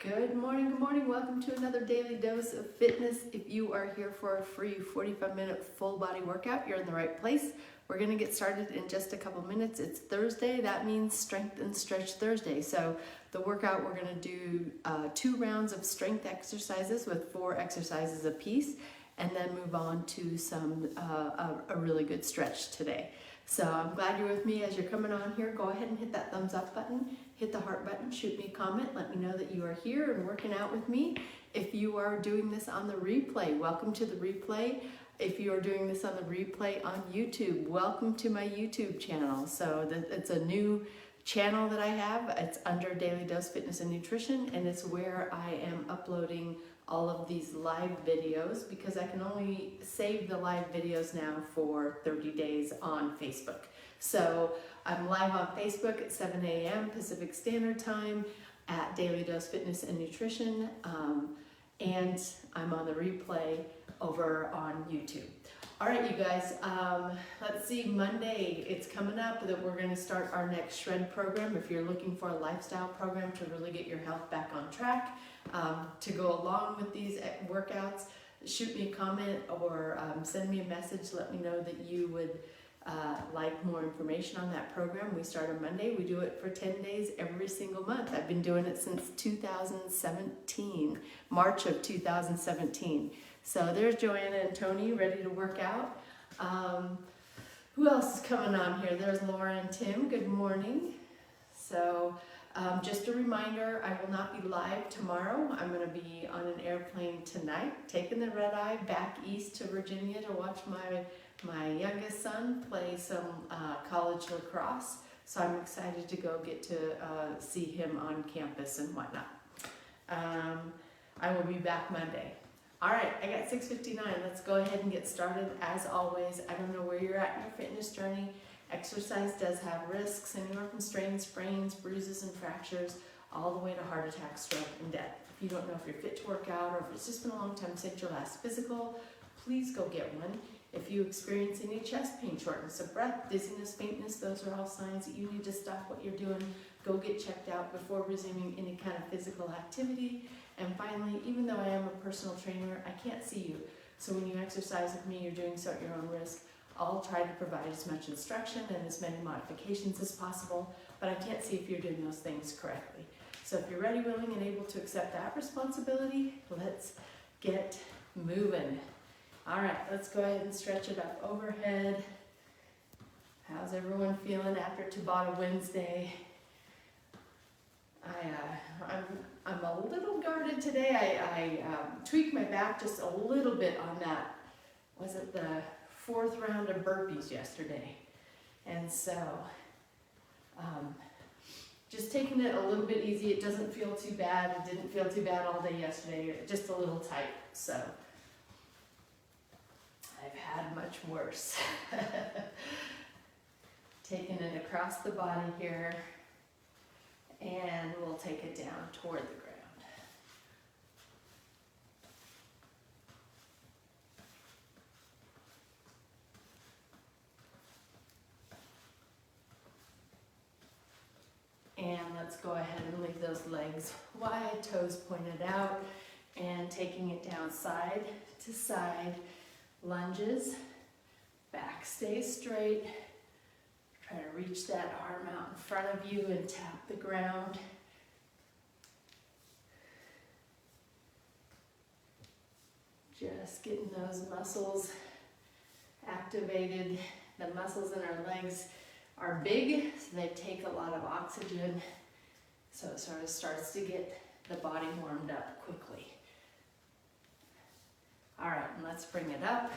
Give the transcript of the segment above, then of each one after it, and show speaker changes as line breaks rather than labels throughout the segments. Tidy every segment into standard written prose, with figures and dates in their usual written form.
Good morning. Welcome to another daily dose of fitness. If you are here for a free 45-minute full body workout, you're in the right place. We're going to get started in just a couple minutes. It's Thursday. That means Strength and Stretch Thursday. So the workout, we're going to do 2 rounds of strength exercises with 4 exercises apiece, and then move on to some a really good stretch today. So I'm glad you're with me as you're coming on here. Go ahead and hit that thumbs up button, hit the heart button, shoot me a comment, let me know that you are here and working out with me. If you are doing this on the replay, welcome to the replay. If you are doing this on the replay on YouTube, welcome to my YouTube channel. So it's a new channel that I have. It's under Daily Dose Fitness and Nutrition, and it's where I am uploading all of these live videos because I can only save the live videos now for 30 days on Facebook. So I'm live on Facebook at 7 a.m. Pacific Standard Time at Daily Dose Fitness and Nutrition, and I'm on the replay over on YouTube. All right, you guys, let's see, Monday, it's coming up that we're gonna start our next Shred program. If you're looking for a lifestyle program to really get your health back on track, to go along with these workouts, shoot me a comment or send me a message. Let me know that you would like more information on that program. We start on Monday. We do it for 10 days every single month. I've been doing it since 2017, March of 2017. So there's Joanna and Tony ready to work out. Who else is coming on here? There's Laura and Tim. Good morning. So just a reminder, I will not be live tomorrow. I'm going to be on an airplane tonight, taking the red eye back east to Virginia to watch my youngest son play some college lacrosse. So I'm excited to go get to see him on campus and whatnot. I will be back Monday. All right, I got 6:59. Let's go ahead and get started. As always, I don't know where you're at in your fitness journey. Exercise does have risks, anywhere from strains, sprains, bruises, and fractures, all the way to heart attack, stroke, and death. If you don't know if you're fit to work out or if it's just been a long time since your last physical, please go get one. If you experience any chest pain, shortness of breath, dizziness, faintness, those are all signs that you need to stop what you're doing. Go get checked out before resuming any kind of physical activity. And finally, even though I am a personal trainer, I can't see you. So when you exercise with me, you're doing so at your own risk. I'll try to provide as much instruction and as many modifications as possible, but I can't see if you're doing those things correctly. So if you're ready, willing, and able to accept that responsibility, let's get moving. All right, let's go ahead and stretch it up overhead. How's everyone feeling after Tabata Wednesday? I'm a little guarded today. I tweaked my back just a little bit on that. Was it the 4th round of burpees yesterday? And so just taking it a little bit easy. It doesn't feel too bad. It didn't feel too bad all day yesterday. Just a little tight. So I've had much worse. Taking it across the body here. And we'll take it down toward the ground. And let's go ahead and leave those legs wide, toes pointed out, and taking it down side to side, lunges, back stays straight. Try to reach that arm out in front of you and tap the ground. Just getting those muscles activated. The muscles in our legs are big, so they take a lot of oxygen. So it sort of starts to get the body warmed up quickly. All right, and let's bring it up.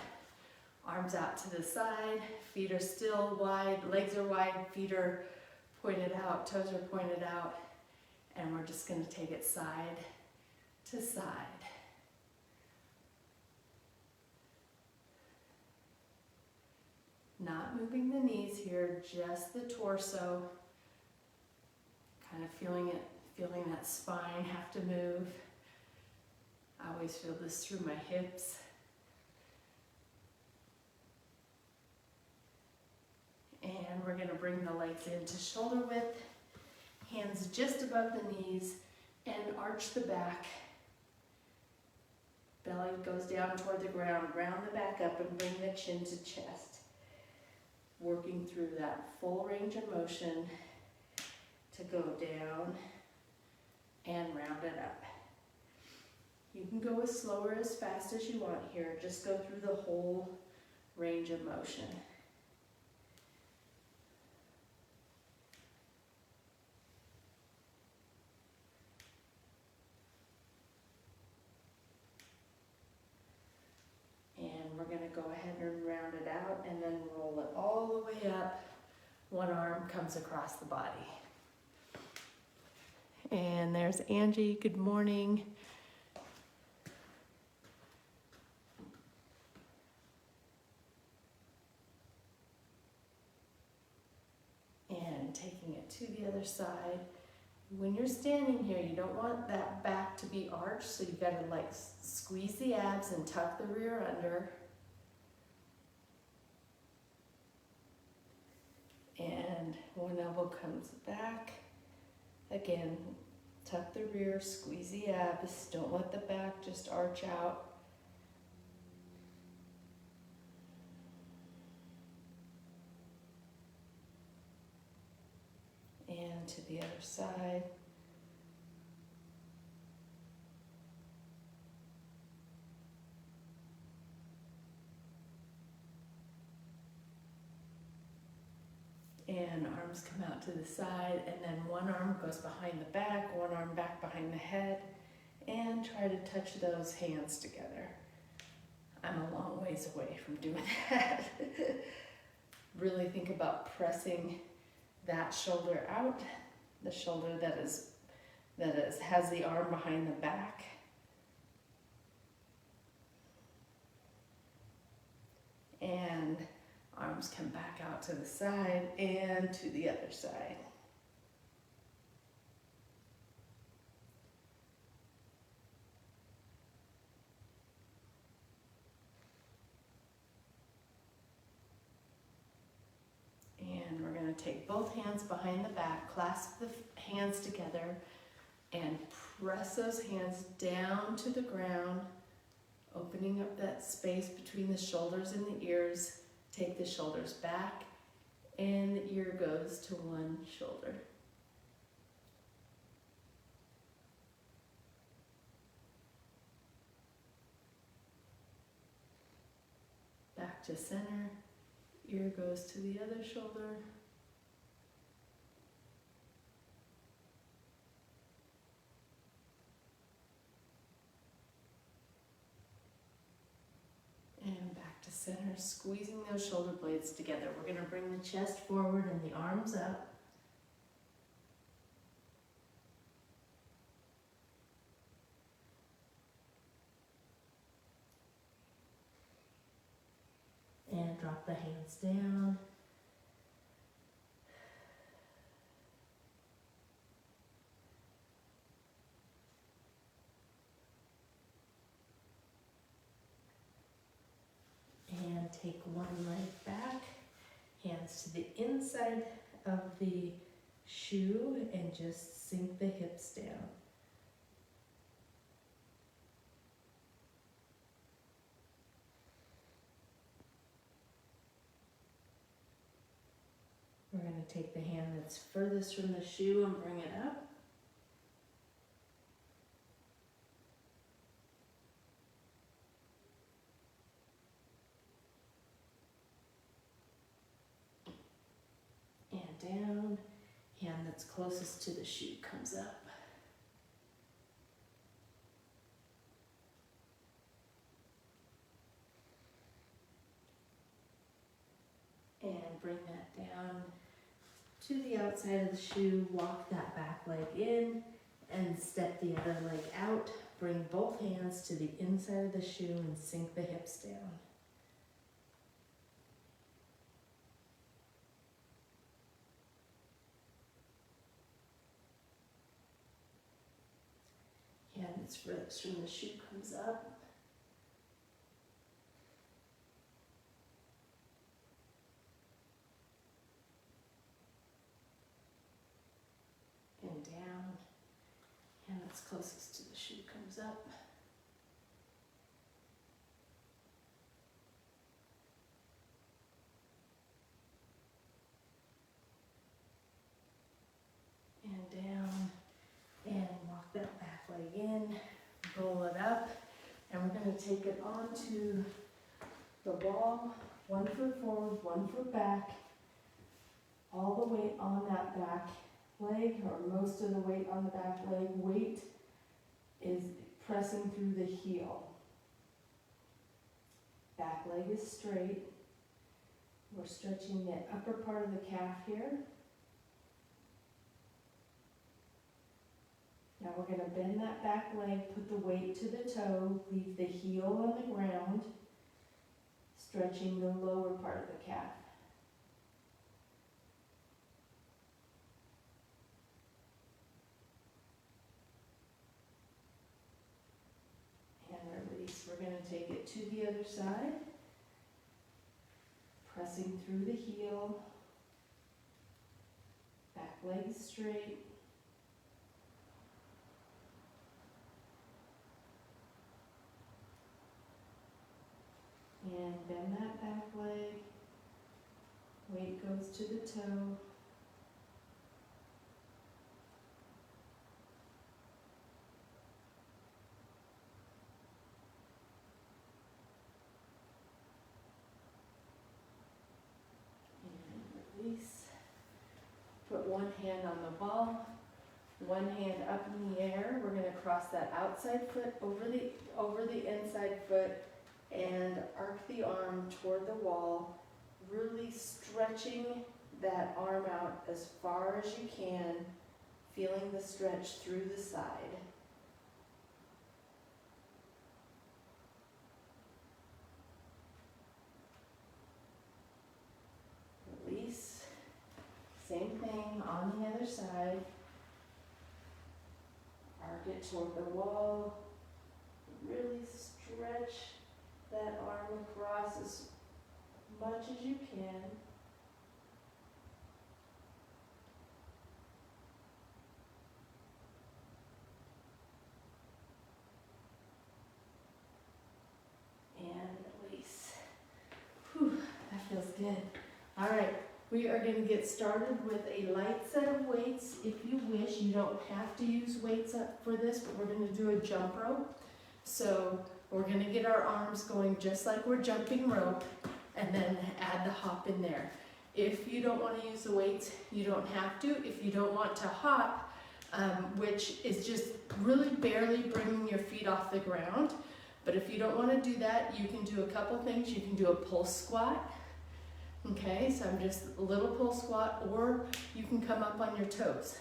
Arms out to the side, feet are still wide, legs are wide, feet are pointed out, toes are pointed out, and we're just going to take it side to side. Not moving the knees here, just the torso. Kind of feeling that spine have to move. I always feel this through my hips. And we're going to bring the legs into shoulder width, hands just above the knees, and our arch the back. Belly goes down toward the ground, round the back up and bring the chin to chest. Working through that full range of motion to go down and round it up. You can go as slow or as fast as you want here. Just go through the whole range of motion. And we're going to go ahead and round it out and then roll it all the way up. One arm comes across the body. And there's Angie. Good morning. And taking it to the other side. When you're standing here, you don't want that back to be arched, so you've got to like squeeze the abs and tuck the rear under. And one elbow comes back. Again, tuck the rear, squeeze the abs. Don't let the back just arch out. And to the other side. And arms come out to the side, and then one arm goes behind the back, one arm back behind the head, and try to touch those hands together. I'm a long ways away from doing that. Really think about pressing that shoulder out, the shoulder that has the arm behind the back. And arms come back out to the side and to the other side. And we're going to take both hands behind the back, clasp the hands together, and press those hands down to the ground, opening up that space between the shoulders and the ears. Take the shoulders back, and the ear goes to one shoulder. Back to center, ear goes to the other shoulder. And back to center, squeezing those shoulder blades together. We're going to bring the chest forward and the arms up. And drop the hands down. And take one leg back, hands to the inside of the shoe, and just sink the hips down. We're going to take the hand that's furthest from the shoe and bring it up. And down. Hand that's closest to the shoe comes up. And bring that down to the outside of the shoe. Walk that back leg in and step the other leg out. Bring both hands to the inside of the shoe and sink the hips down. Hand that's furthest from the shoe comes up. And down. Hand that's closest to the shoe comes up. And down, and walk that back leg in, roll it up, and we're going to take it onto the wall, 1 foot forward, 1 foot back, all the weight on that back leg, or most of the weight on the back leg. Weight is pressing through the heel. Back leg is straight. We're stretching the upper part of the calf here. Now we're going to bend that back leg, put the weight to the toe, leave the heel on the ground, stretching the lower part of the calf. And release. We're going to take it to the other side, pressing through the heel, back leg straight. And bend that back leg, weight goes to the toe. And release. Put one hand on the ball, one hand up in the air. We're going to cross that outside foot over the inside foot, and arc the arm toward the wall, really stretching that arm out as far as you can, feeling the stretch through the side. Release. Same thing on the other side. Arc it toward the wall. Really stretch that arm across as much as you can. And release. Whew, that feels good. All right, we are going to get started with a light set of weights. If you wish, you don't have to use weights up for this, but we're going to do a jump rope. So we're going to get our arms going just like we're jumping rope, and then add the hop in there. If you don't want to use the weights, you don't have to. If you don't want to hop, which is just really barely bringing your feet off the ground, but if you don't want to do that, you can do a couple things. You can do a pulse squat. Okay, so I'm just a little pulse squat, or you can come up on your toes.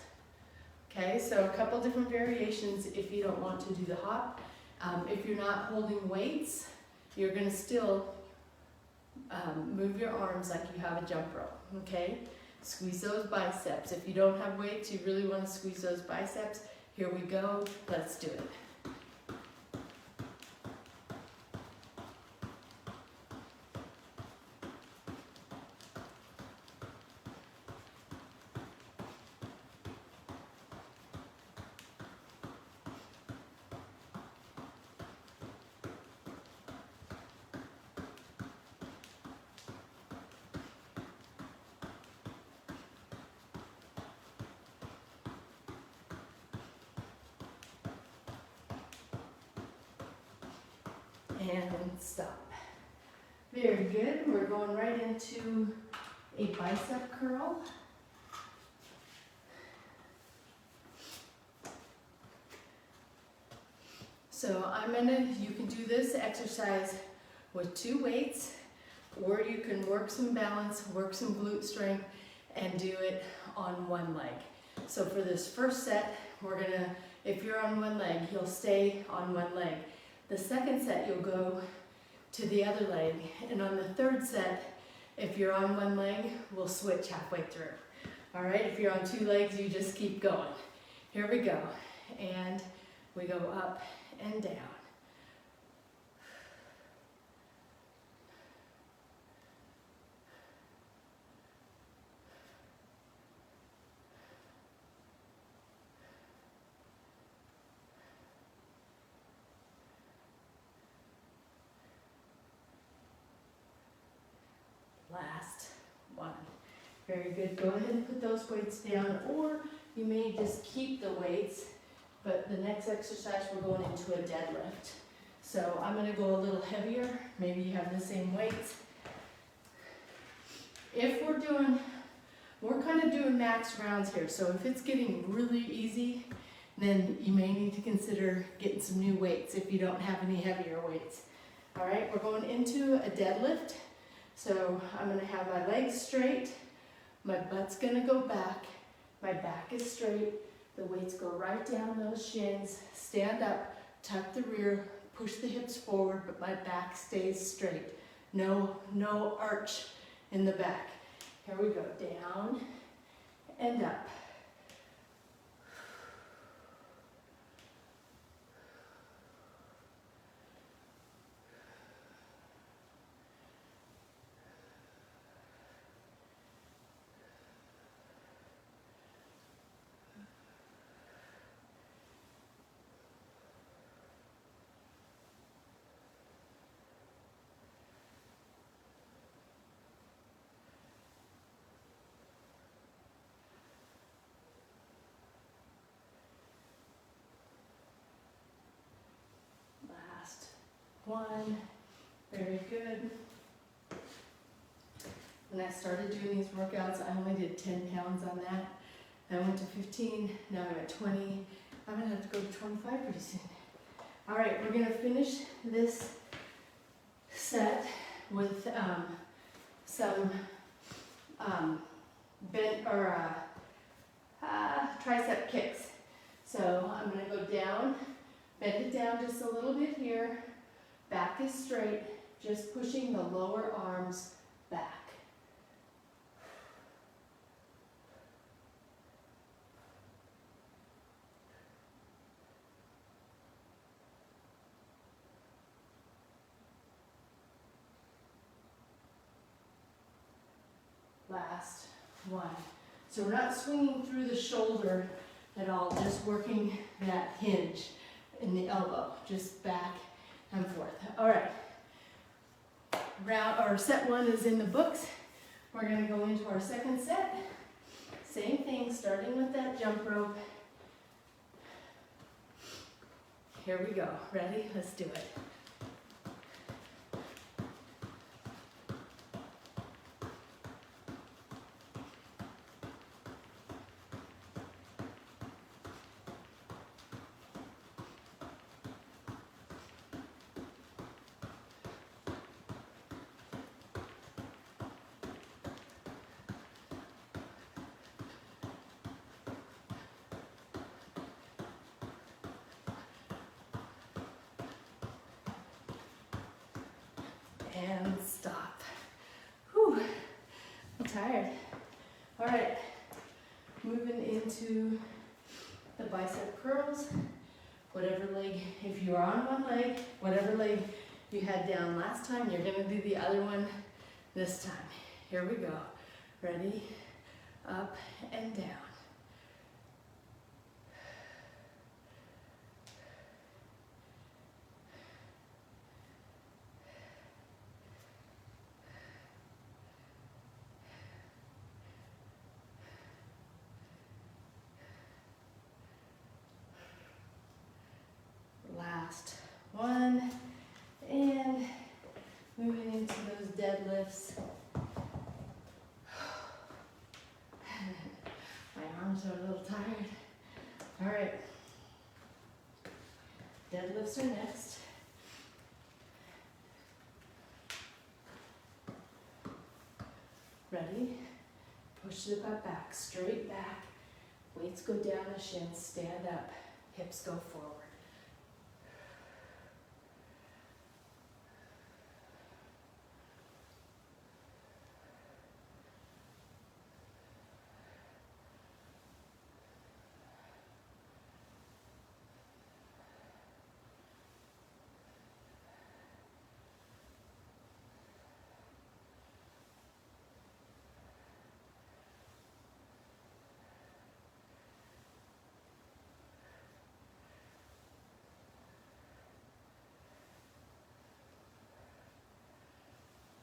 Okay, so a couple different variations if you don't want to do the hop. If you're not holding weights, you're going to still move your arms like you have a jump rope, okay? Squeeze those biceps. If you don't have weights, you really want to squeeze those biceps. Here we go. Let's do it. And stop. Very good. We're going right into a bicep curl. So you can do this exercise with 2 weights, or you can work some balance, work some glute strength, and do it on one leg. So for this first set, if you're on one leg, you'll stay on one leg. The second set, you'll go to the other leg. And on the third set, if you're on one leg, we'll switch halfway through. All right, if you're on 2 legs, you just keep going. Here we go. And we go up and down. Very good. Go ahead and put those weights down, or you may just keep the weights, but the next exercise we're going into a deadlift. So I'm gonna go a little heavier. Maybe you have the same weights. If we're kind of doing max rounds here, so if it's getting really easy, then you may need to consider getting some new weights if you don't have any heavier weights. All right, we're going into a deadlift. So I'm gonna have my legs straight, my butt's gonna go back, my back is straight, the weights go right down those shins, stand up, tuck the rear, push the hips forward, but my back stays straight. No arch in the back. Here we go, down and up. Last one, very good. When I started doing these workouts, I only did 10 pounds on that. I went to 15, now I'm at 20. I'm gonna have to go to 25 pretty soon. All right, we're gonna finish this set with some bent or tricep kicks. So I'm gonna go down, bend it down just a little bit here. Back is straight, just pushing the lower arms back. Last one. So we're not swinging through the shoulder at all, just working that hinge in the elbow, just back and forth. All right, set one is in the books. We're gonna go into our second set. Same thing, starting with that jump rope. Here we go, ready? Let's do it. And stop. Whew, I'm tired. All right, moving into the bicep curls. Whatever leg, if you're on one leg, whatever leg you had down last time, you're gonna do the other one this time. Here we go. Ready? Up and down. Last one, and moving into those deadlifts. My arms are a little tired. All right, deadlifts are next. Ready? Push the butt back, straight back. Weights go down the shins, stand up, hips go forward.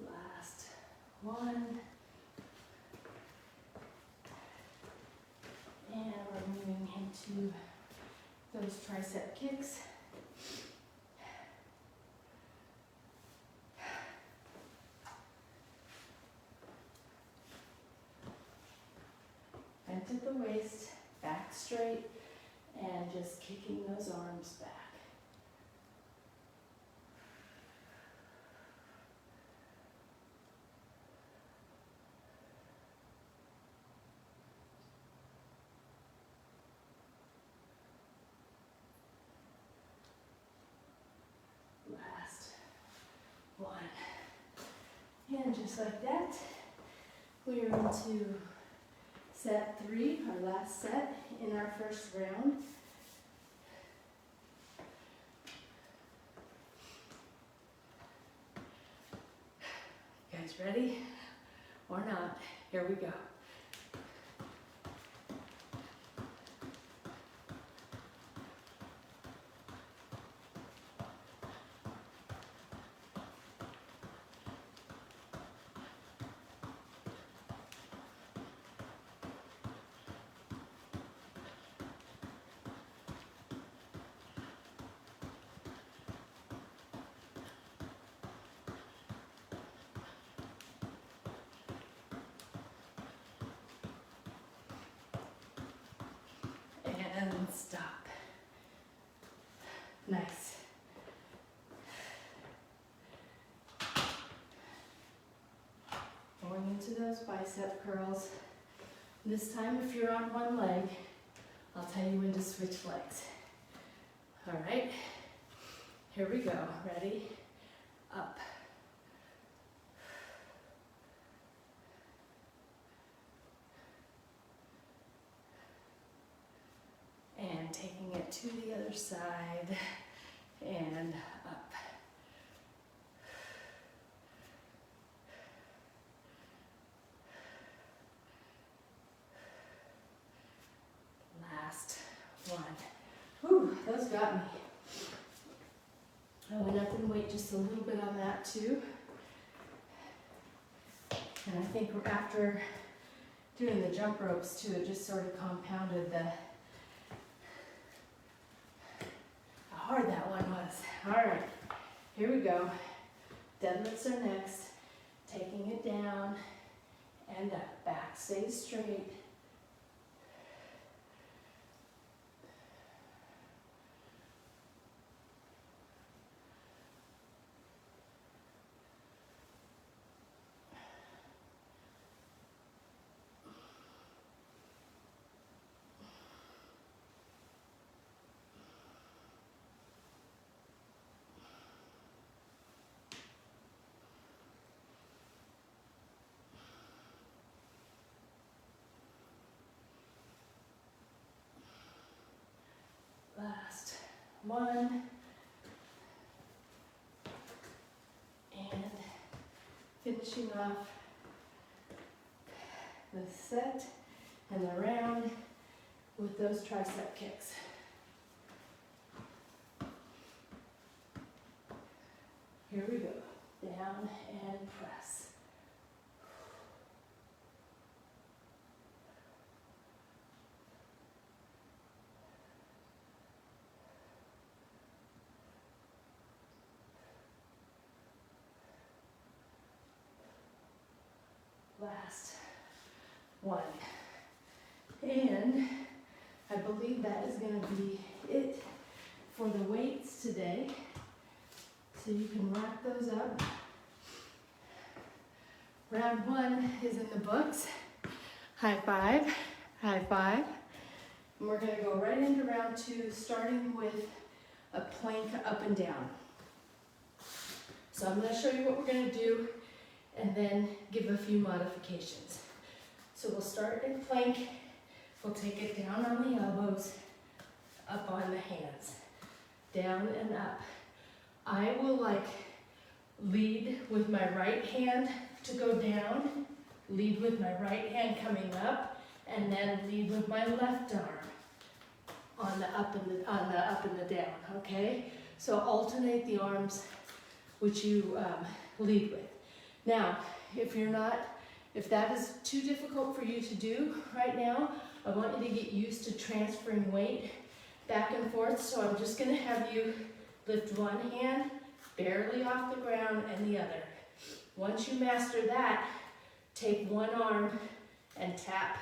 Last one. those tricep kicks. Bent at the waist, back straight, and just kicking those arms back. Last one. And just like that, we are into set 3, our last set in our first round. You guys ready? Or not? Here we go. And stop. Nice. Going into those bicep curls. This time, if you're on one leg, I'll tell you when to switch legs. All right, here we go. Ready? Up. And taking it to the other side and up. Last one. Whew, those got me. I went up in weight just a little bit on that too. And I think after doing the jump ropes too, it just sort of compounded how hard that one was. All right, here we go. Deadlifts are next. Taking it down and up. Back stays straight. Last one. And finishing off the set and the round with those tricep kicks. Here we go. Down and press. Last one. And I believe that is going to be it for the weights today. So you can wrap those up. Round 1 is in the books. High five, high five. And we're going to go right into round 2, starting with a plank up and down. So I'm going to show you what we're going to do and then give a few modifications. So we'll start in plank. We'll take it down on the elbows, up on the hands, down and up. I will lead with my right hand to go down, lead with my right hand coming up, and then lead with my left arm on the up and the down, okay? So alternate the arms which you lead with. Now, if that is too difficult for you to do right now, I want you to get used to transferring weight back and forth. So I'm just gonna have you lift one hand barely off the ground and the other. Once you master that, take one arm and tap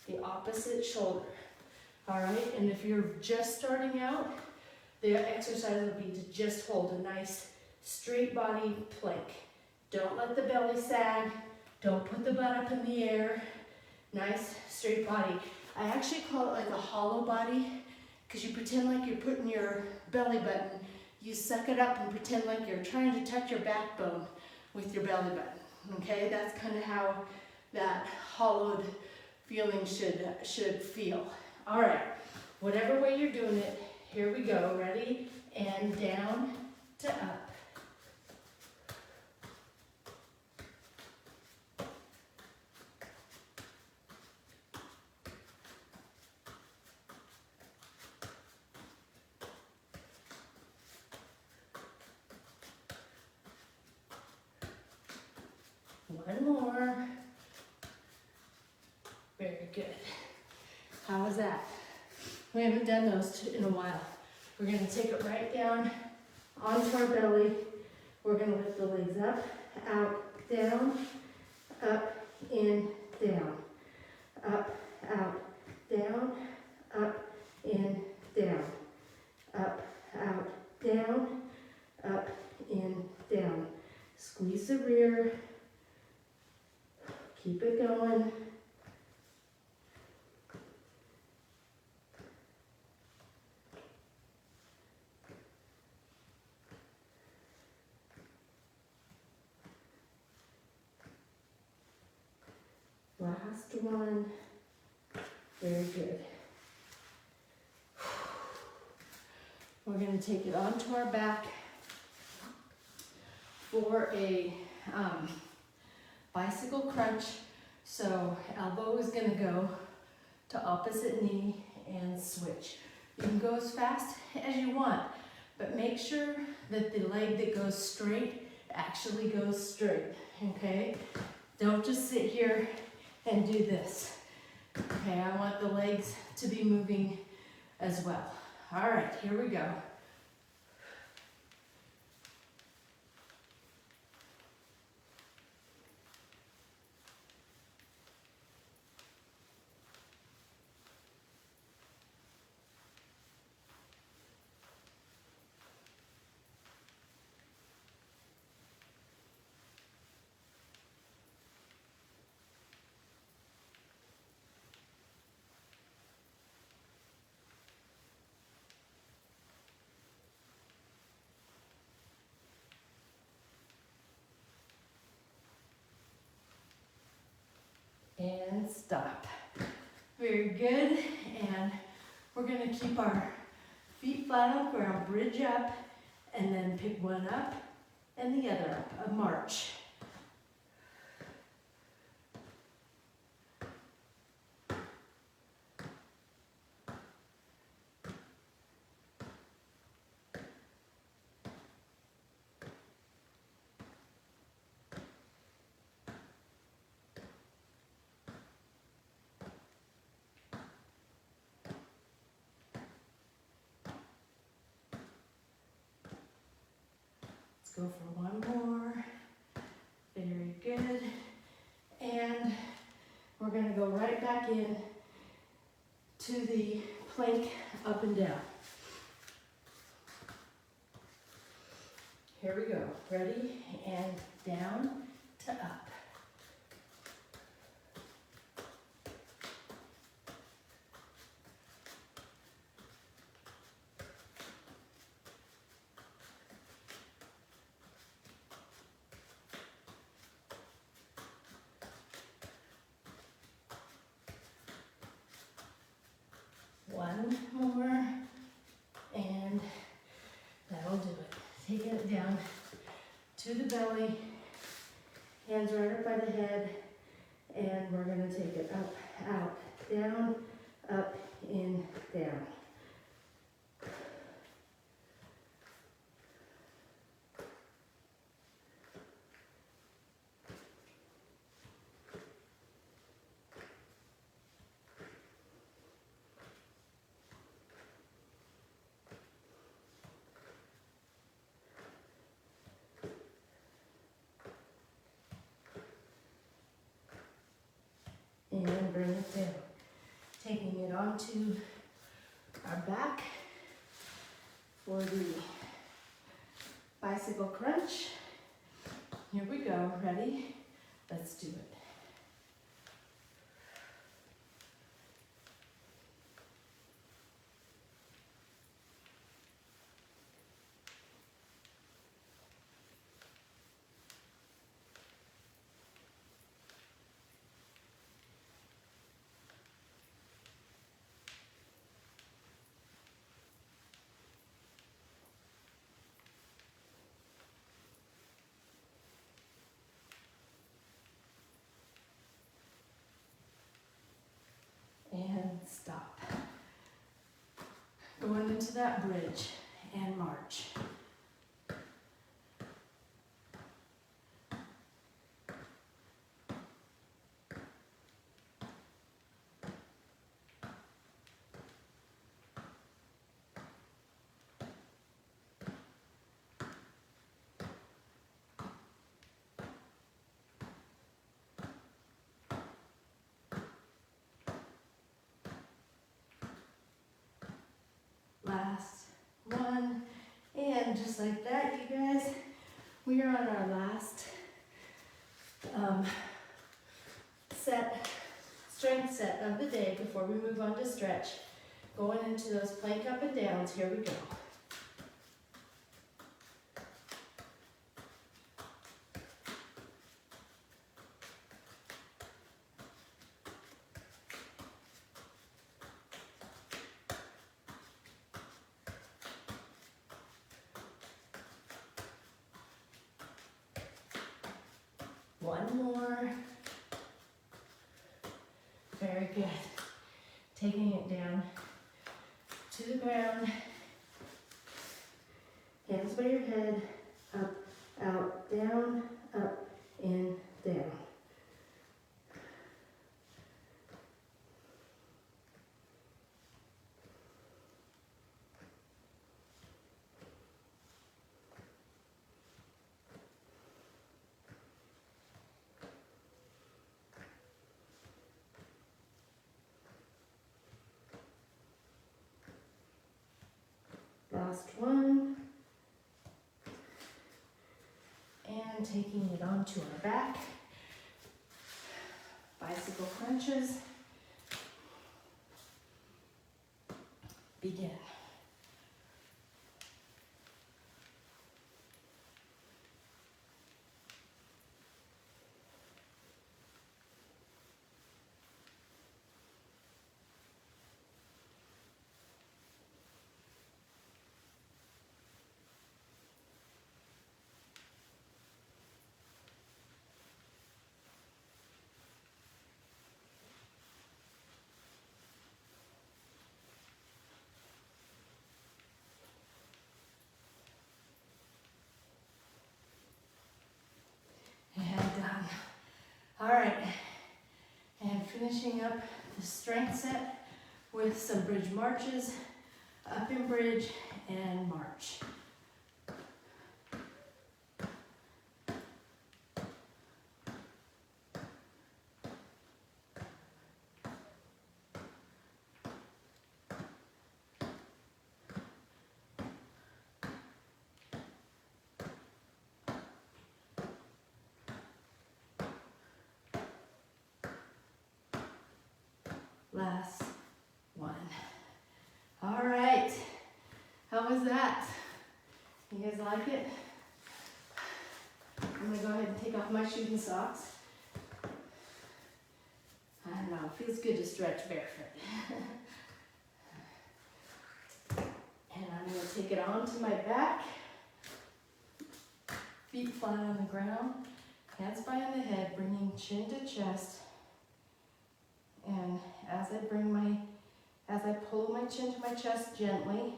the opposite shoulder. All right, and if you're just starting out, the exercise will be to just hold a nice straight body plank. Don't let the belly sag. Don't put the butt up in the air. Nice straight body. I actually call it like a hollow body because you pretend like you're putting your belly button. You suck it up and pretend like you're trying to touch your backbone with your belly button. Okay, that's kind of how that hollowed feeling should feel. All right, whatever way you're doing it, here we go. Ready? And down to up. One more. Very good. How was that? We haven't done those in a while. We're going to take it right down onto our belly. We're going to lift the legs up, out, down, up, in, down. Up, out, down, up, in, down. Up, out, down, up, in, down. Squeeze the rear. Keep it going. Last one. Very good. We're going to take it onto our back for a bicycle crunch. So elbow is going to go to opposite knee and switch. You can go as fast as you want, but make sure that the leg that goes straight actually goes straight, okay? Don't just sit here and do this. Okay, I want the legs to be moving as well. All right, here we go. And stop. Very good. And we're going to keep our feet flat on the ground, bridge up, and then pick one up and the other up. A march. Go for one more. Very good. And we're going to go right back in to the plank up and down. Here we go. Ready? And down to up. One more, and that'll do it. Taking it down to the belly, hands right up by the head, and we're going to take it up, out, down, up, in, down. onto our back for the bicycle crunch. Here we go, ready? Let's do it. And stop. Going into that bridge and march. Last one, and just like that, you guys, we are on our last strength set of the day before we move on to stretch. Going into those plank up and downs, here we go. One more. Very good. Taking it down to the ground. Hands by your head. Up, out, down, up, in, down. Last one. And taking it onto our back. Bicycle crunches. Begin. All right, and finishing up the strength set with some bridge marches, up and bridge and march. Last one. All right, how was that? You guys like it? I'm gonna go ahead and take off my shoes and socks. I don't know, it feels good to stretch barefoot. And I'm gonna take it onto my back. Feet flat on the ground, hands behind the head, bringing chin to chest. And as I pull my chin to my chest gently,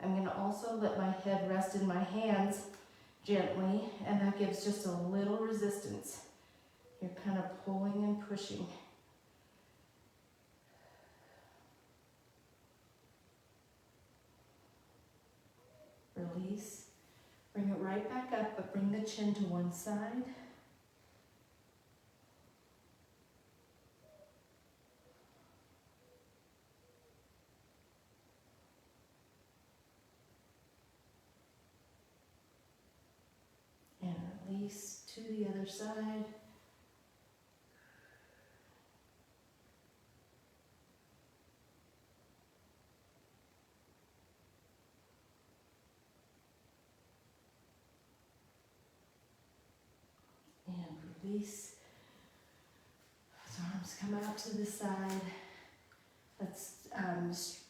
I'm gonna also let my head rest in my hands gently, and that gives just a little resistance. You're kind of pulling and pushing. Release. Bring it right back up, but bring the chin to one side. release to the other side. And release. As arms come out to the side. Let's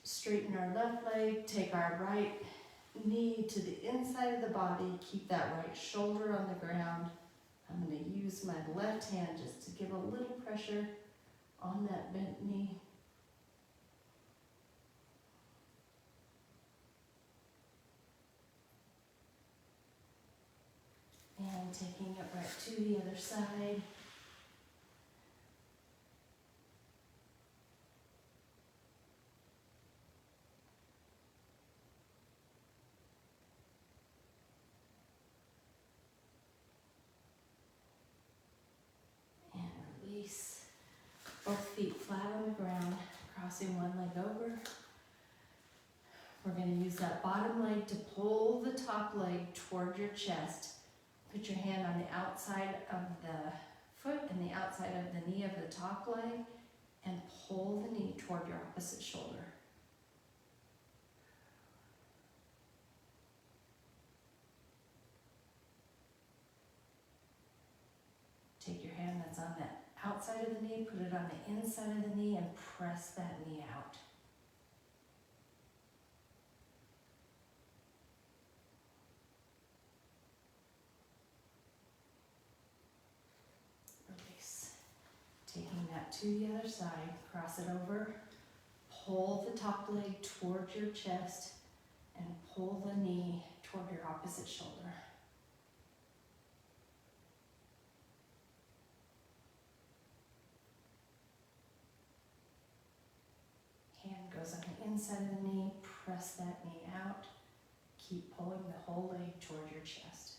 straighten our left leg, take our right knee to the inside of the body, keep that right shoulder on the ground. I'm going to use my left hand just to give a little pressure on that bent knee. And taking it right to the other side. Release. Both feet flat on the ground, crossing one leg over. We're going to use that bottom leg to pull the top leg toward your chest. Put your hand on the outside of the foot and the outside of the knee of the top leg and pull the knee toward your opposite shoulder. Take your hand that's on the outside of the knee, put it on the inside of the knee, and press that knee out. Release. Taking that to the other side, cross it over, pull the top leg toward your chest, and pull the knee toward your opposite shoulder. Hand goes on the inside of the knee, press that knee out. Keep pulling the whole leg toward your chest.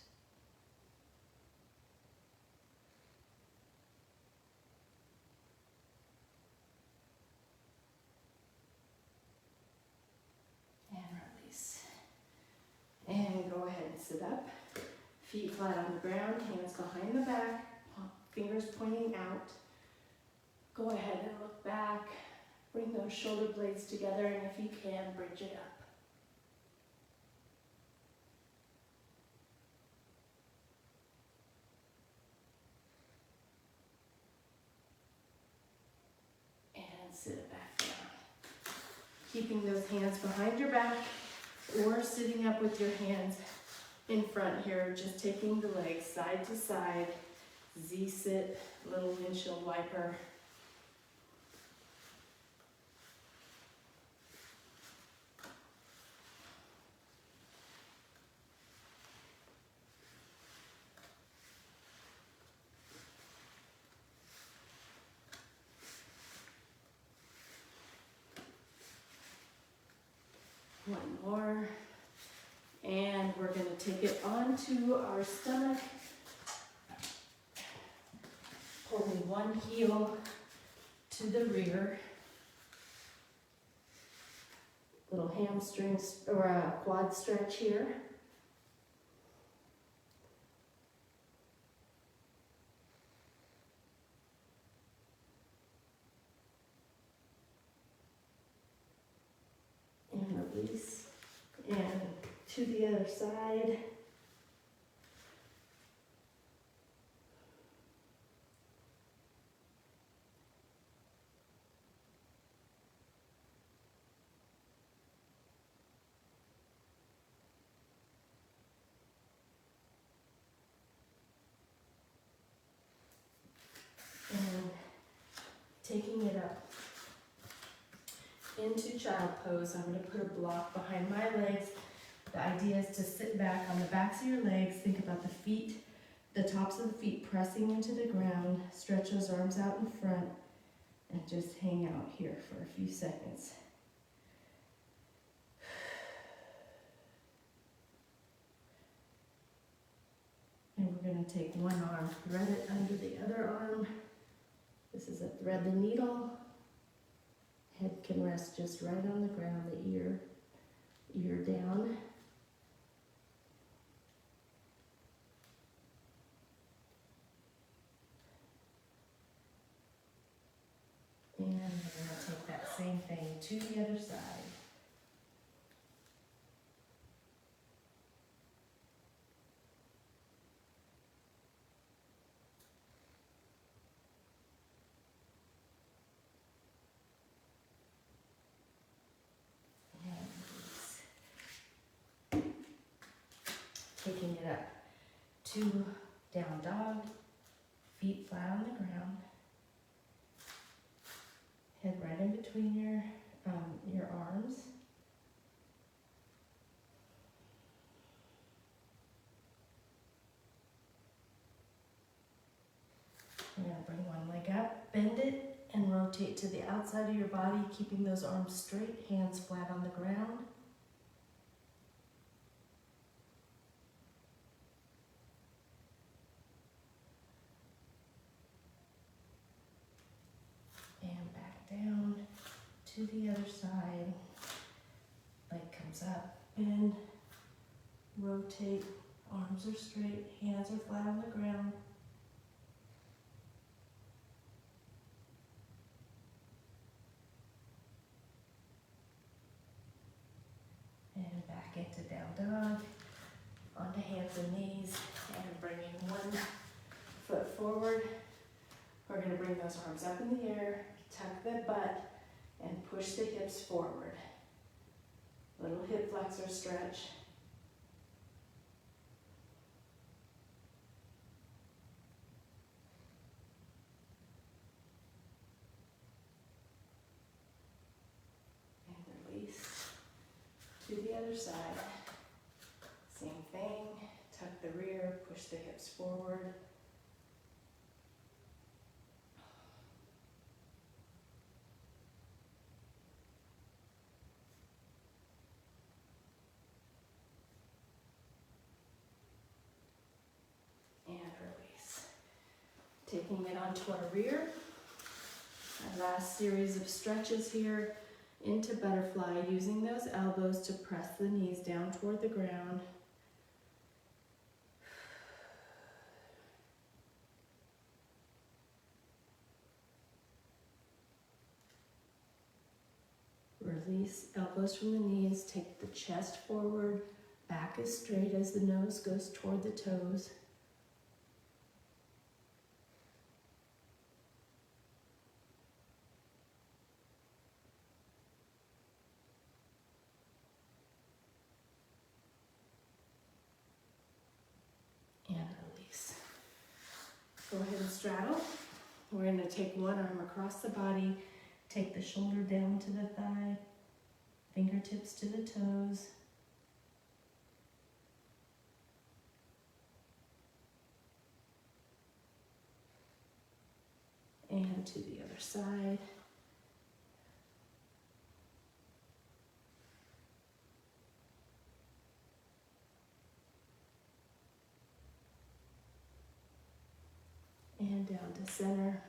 And release. And go ahead and sit up. Feet flat on the ground, hands behind the back, fingers pointing out. Go ahead and look back. Bring those shoulder blades together, and if you can, bridge it up. And sit it back down. Keeping those hands behind your back or sitting up with your hands in front here, just taking the legs side to side, Z-sit, little windshield wiper. One more, and we're going to take it onto our stomach, pulling one heel to the rear, little hamstring or a quad stretch here. And release. And to the other side. And taking it up into child pose, I'm going to put a block behind my legs. The idea is to sit back on the backs of your legs. Think about the feet, the tops of the feet pressing into the ground. Stretch those arms out in front and just hang out here for a few seconds. And we're going to take one arm, thread it under the other arm. This is a thread the needle. Head can rest just right on the ground, the ear down. and to the other side. And release. Taking it up to down dog, feet flat on the ground. Head right in between your arms. You're going to bring one leg up, bend it, and rotate to the outside of your body, keeping those arms straight, hands flat on the ground. And back down to the other side. Leg comes up, bend, rotate, arms are straight, hands are flat on the ground. And back into down dog, onto hands and knees, and bringing one foot forward. We're going to bring those arms up in the air, tuck the butt, and push the hips forward. Little hip flexor stretch. And release to the other side. Same thing, tuck the rear, push the hips forward. And release. Taking it onto our rear. Our last series of stretches here into butterfly, using those elbows to press the knees down toward the ground. Release elbows from the knees, take the chest forward, back as straight as the nose goes toward the toes. And release. Go ahead and straddle. We're going to take one arm across the body, take the shoulder down to the thigh, fingertips to the toes. And to the other side. And down to center.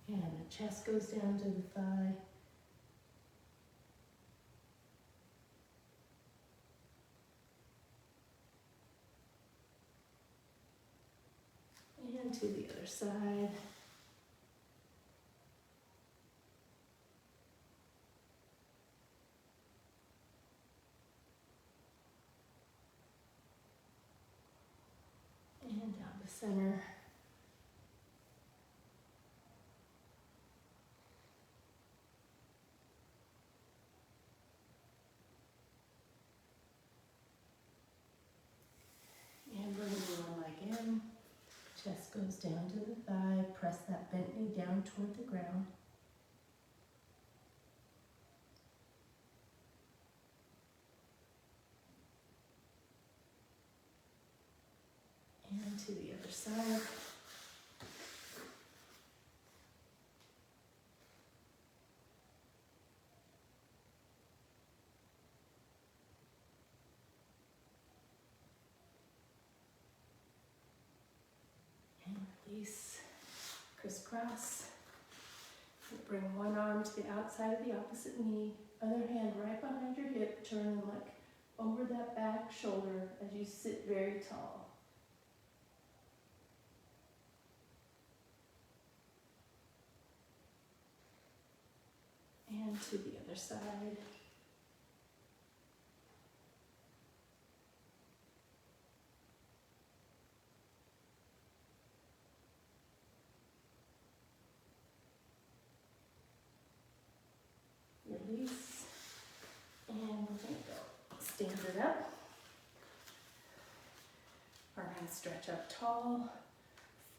And the chest goes down to the thigh. And to the other side. And down to center. And bring one leg in. Chest goes down to the thigh. Press that bent knee down toward the ground. And to the other side. And release. Crisscross. Bring one arm to the outside of the opposite knee. Other hand right behind your hip. Turn like over that back shoulder as you sit very tall. And to the other side. Release. And we're going to go stand it up. Our hands stretch up tall.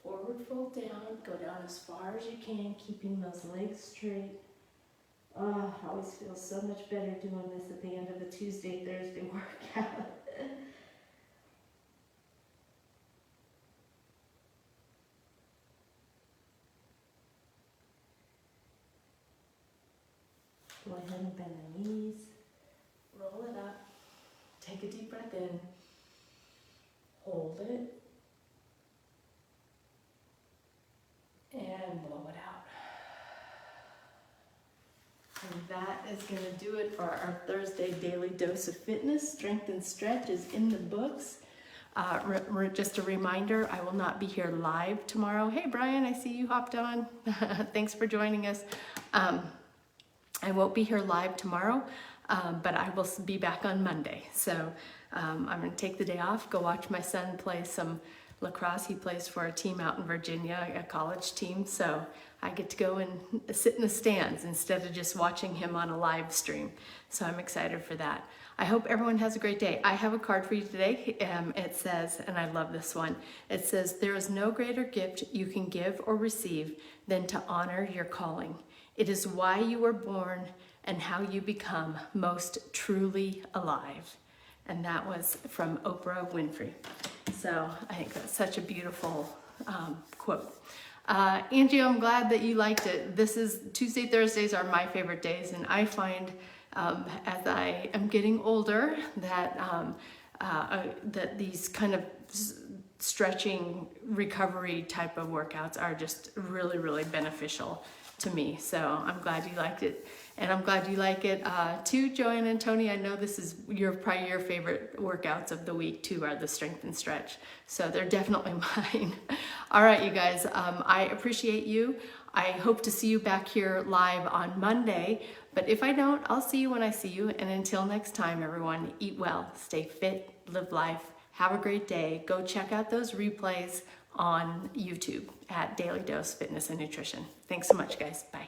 Forward fold down. Go down as far as you can, keeping those legs straight. Oh, I always feel so much better doing this at the end of a Tuesday, Thursday workout. Go ahead and bend the knees. Roll it up. Take a deep breath in. Hold it. And blow it out. And that is going to do it for our Thursday Daily Dose of Fitness. Strength and Stretch is in the books. Just a reminder, I will not be here live tomorrow. Hey Brian, I see you hopped on. Thanks for joining us. I won't be here live tomorrow, but I will be back on Monday. So I'm going to take the day off, go watch my son play some lacrosse. He plays for a team out in Virginia, a college team. So I get to go and sit in the stands instead of just watching him on a live stream. So I'm excited for that. I hope everyone has a great day. I have a card for you today. It says, and I love this one, it says, "There is no greater gift you can give or receive than to honor your calling. It is why you were born and how you become most truly alive." And that was from Oprah Winfrey. So I think that's such a beautiful quote. Angie, I'm glad that you liked it. Tuesday, Thursdays are my favorite days, and I find as I am getting older that that these kind of stretching recovery type of workouts are just really, really beneficial to me. So I'm glad you liked it. And I'm glad you like it too, Joanne and Tony. I know this is probably your favorite workouts of the week too, are the strength and stretch. So they're definitely mine. All right, you guys, I appreciate you. I hope to see you back here live on Monday. But if I don't, I'll see you when I see you. And until next time, everyone, eat well, stay fit, live life. Have a great day. Go check out those replays on YouTube at Daily Dose Fitness and Nutrition. Thanks so much, guys. Bye.